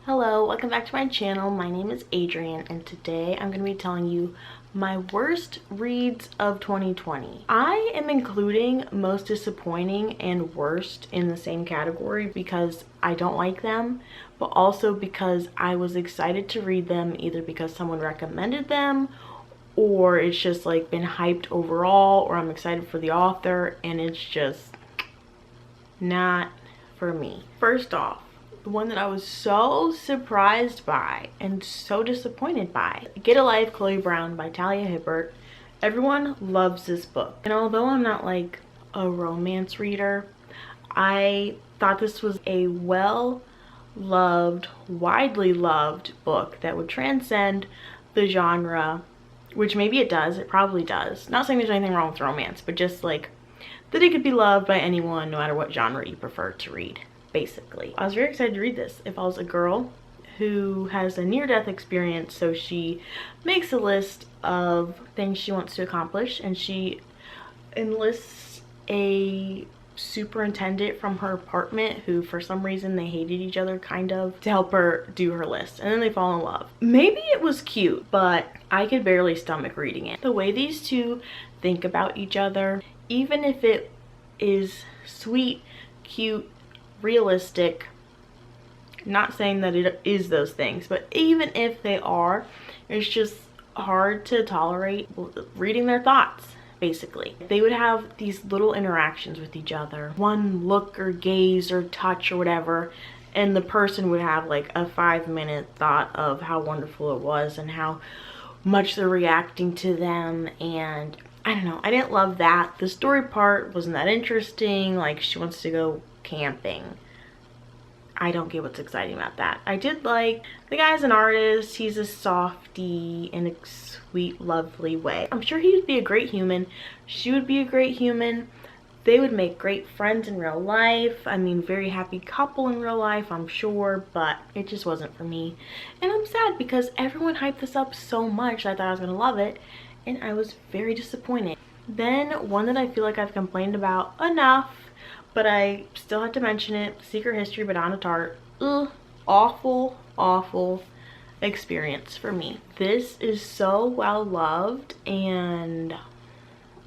Hello, welcome back to my channel. My name is Adrienne and today I'm going to be telling you my worst reads of 2020. I am including most disappointing and worst in the same category because I don't like them, but also because I was excited to read them either because someone recommended them or it's just like been hyped overall, or I'm excited for the author and it's just not for me. First off, the one that I was so surprised by and so disappointed by, Get a Life, Chloe Brown by Talia Hibbert. Everyone loves this book, and although I'm not like a romance reader, I thought this was a well-loved, widely loved book that would transcend the genre, which maybe it does, it probably does. Not saying there's anything wrong with romance, but just like that it could be loved by anyone no matter what genre you prefer to read. Basically, I was very excited to read this. It follows a girl who has a near-death experience, so she makes a list of things she wants to accomplish, and she enlists a superintendent from her apartment who for some reason they hated each other kind of, to help her do her list, and then they fall in love. Maybe it was cute, but I could barely stomach reading it. The way these two think about each other, even if it is sweet, cute, realistic, not saying that it is those things, but even if they are, it's just hard to tolerate reading their thoughts. Basically, they would have these little interactions with each other, one look or gaze or touch or whatever, and the person would have like a 5-minute thought of how wonderful it was and how much they're reacting to them. And I don't know, I didn't love that. The story part wasn't that interesting. Like, she wants to go camping. I don't get what's exciting about that. I did like the guy's an artist. He's a softie in a sweet, lovely way. I'm sure he would be a great human. She would be a great human. They would make great friends in real life. I mean, very happy couple in real life, I'm sure, but it just wasn't for me. And I'm sad because everyone hyped this up so much. I thought I was gonna love it, and I was very disappointed. Then one that I feel like I've complained about enough, but I still had to mention it, Secret History by Donna Tartt. Ugh, awful, awful experience for me. This is so well loved and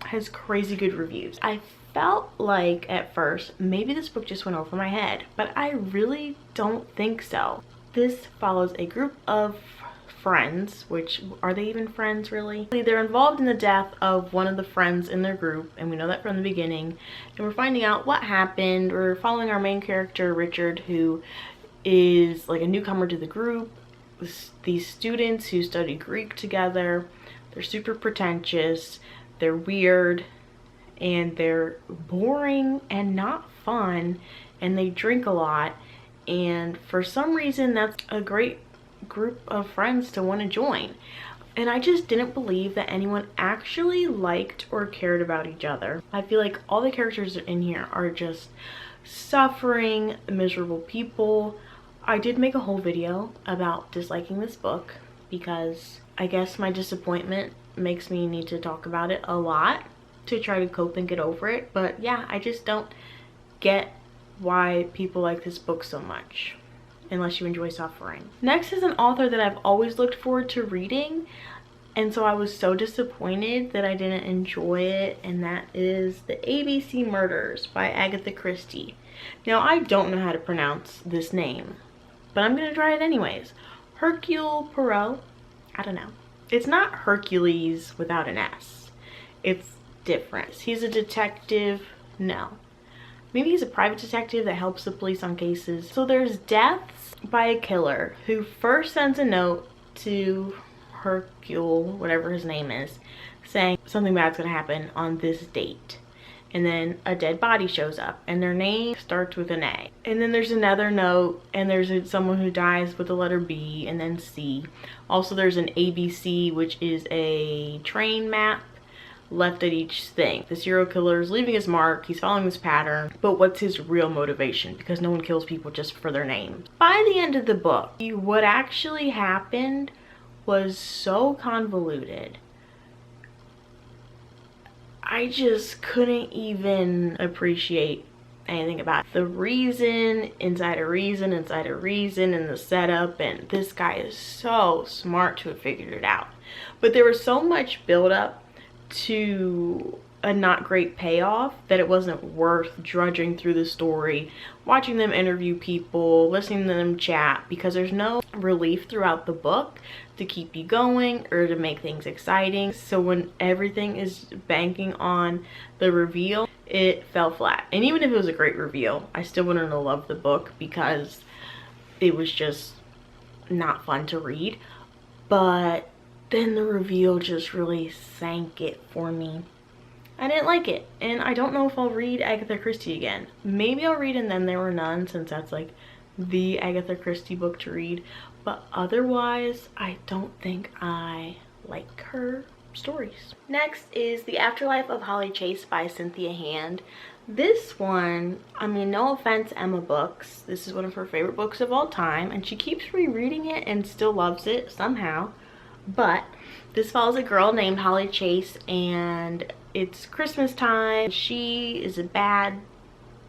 has crazy good reviews. I felt like at first maybe this book just went over my head, but I really don't think so. This follows a group of friends, which are they even friends really? They're involved in the death of one of the friends in their group, and we know that from the beginning, and we're finding out what happened. We're following our main character Richard, who is like a newcomer to the group. These students who study Greek together, they're super pretentious, they're weird, and they're boring and not fun, and they drink a lot, and for some reason that's a great group of friends to want to join. And I just didn't believe that anyone actually liked or cared about each other. I feel like all the characters in here are just suffering, miserable people. I did make a whole video about disliking this book because I guess my disappointment makes me need to talk about it a lot to try to cope and get over it. But yeah, I just don't get why people like this book so much unless you enjoy suffering. Next is an author that I've always looked forward to reading, and so I was so disappointed that I didn't enjoy it, and that is The ABC Murders by Agatha Christie. Now, I don't know how to pronounce this name, but I'm gonna try it anyways. Hercule Poirot? I don't know. It's not Hercules without an S. It's different. He's a detective. No. Maybe he's a private detective that helps the police on cases. So there's deaths by a killer who first sends a note to Hercule, whatever his name is, saying something bad's gonna happen on this date. And then a dead body shows up and their name starts with an A. And then there's another note and there's someone who dies with the letter B and then C. Also there's an ABC, which is a train map left at each thing. The serial killer is leaving his mark, he's following this pattern, but what's his real motivation? Because no one kills people just for their names. By the end of the book, what actually happened was so convoluted. I just couldn't even appreciate anything about it. The reason inside a reason inside a reason and the setup, and this guy is so smart to have figured it out. But there was so much build up to a not great payoff that it wasn't worth drudging through the story, watching them interview people, listening to them chat, because there's no relief throughout the book to keep you going or to make things exciting. So when everything is banking on the reveal, it fell flat. And even if it was a great reveal, I still wouldn't have loved the book because it was just not fun to read. But then the reveal just really sank it for me. I didn't like it, and I don't know if I'll read Agatha Christie again. Maybe I'll read And Then There Were None, since that's like the Agatha Christie book to read, but otherwise I don't think I like her stories. Next is The Afterlife of Holly Chase by Cynthia Hand. This one, I mean, no offense, Emma Books, this is one of her favorite books of all time, and she keeps rereading it and still loves it somehow. But this follows a girl named Holly Chase, and it's Christmas time. She is a bad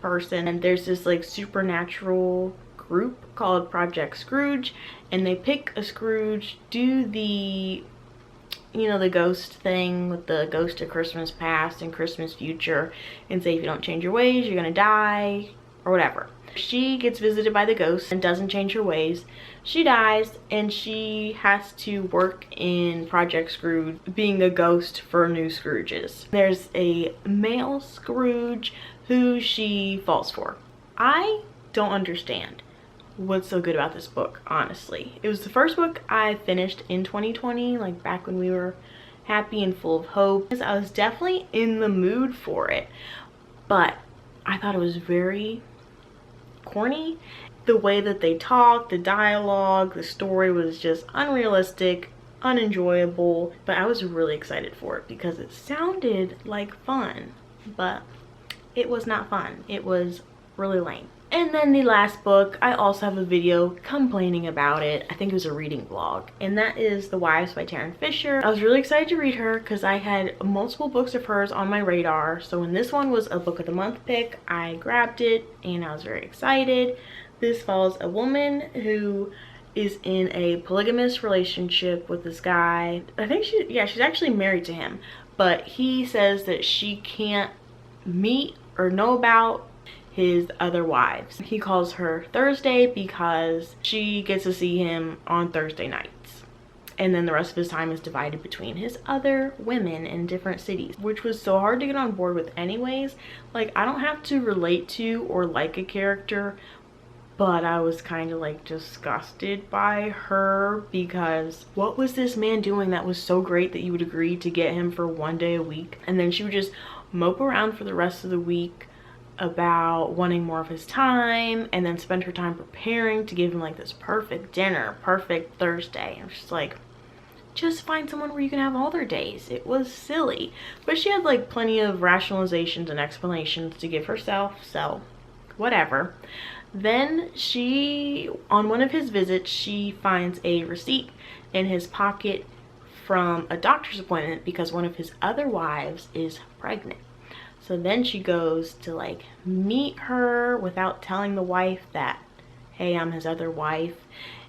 person, and there's this like supernatural group called Project Scrooge, and they pick a Scrooge, do the, you know, the ghost thing with the ghost of Christmas past and Christmas future, and say if you don't change your ways you're gonna die or whatever. She gets visited by the ghost and doesn't change her ways. She dies, and she has to work in Project Scrooge, being a ghost for new Scrooges. There's a male Scrooge who she falls for. I don't understand what's so good about this book, honestly. It was the first book I finished in 2020, like back when we were happy and full of hope. I was definitely in the mood for it, but I thought it was very corny. The way that they talked, the dialogue, the story was just unrealistic, unenjoyable, but I was really excited for it because it sounded like fun, but it was not fun. It was really lame. And then the last book, I also have a video complaining about it. I think it was a reading vlog, and that is The Wives by Taryn Fisher. I was really excited to read her because I had multiple books of hers on my radar. So when this one was a book of the month pick, I grabbed it and I was very excited. This follows a woman who is in a polygamous relationship with this guy. I think she's actually married to him, but he says that she can't meet or know about his other wives. He calls her Thursday because she gets to see him on Thursday nights, and then the rest of his time is divided between his other women in different cities, which was so hard to get on board with anyways. Like, I don't have to relate to or like a character, but I was kind of like disgusted by her, because what was this man doing that was so great that you would agree to get him for one day a week, and then she would just mope around for the rest of the week about wanting more of his time, and then spend her time preparing to give him like this perfect dinner, perfect Thursday. And she's like, just find someone where you can have all their days. It was silly, but she had like plenty of rationalizations and explanations to give herself, so whatever. Then she, on one of his visits, she finds a receipt in his pocket from a doctor's appointment because one of his other wives is pregnant. So then she goes to like meet her without telling the wife that, hey, I'm his other wife.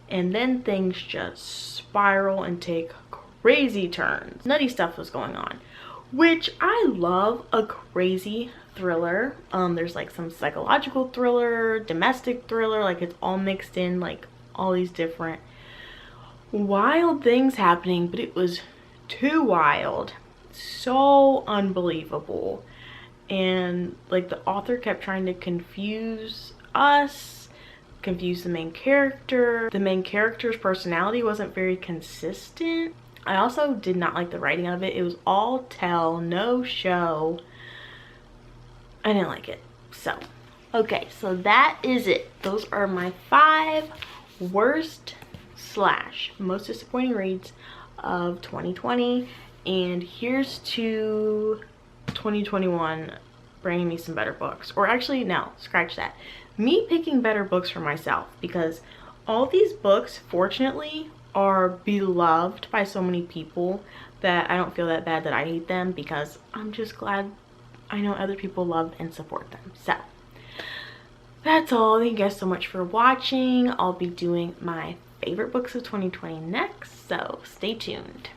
And then things just spiral and take crazy turns. Nutty stuff was going on, which I love a crazy thriller. There's like some psychological thriller, domestic thriller, like it's all mixed in, like all these different wild things happening, but it was too wild, so unbelievable. And like the author kept trying to confuse us, confuse the main character. The main character's personality wasn't very consistent. I also did not like the writing of it. It was all tell, no show. I didn't like it. So, okay, so that is it. Those are my 5 worst / most disappointing reads of 2020. And here's to 2021 bringing me some better books. Or actually, no, scratch that. Me picking better books for myself, because all these books, fortunately, are beloved by so many people that I don't feel that bad that I hate them, because I'm just glad I know other people love and support them. So that's all. Thank you guys so much for watching. I'll be doing my favorite books of 2020 next, so stay tuned.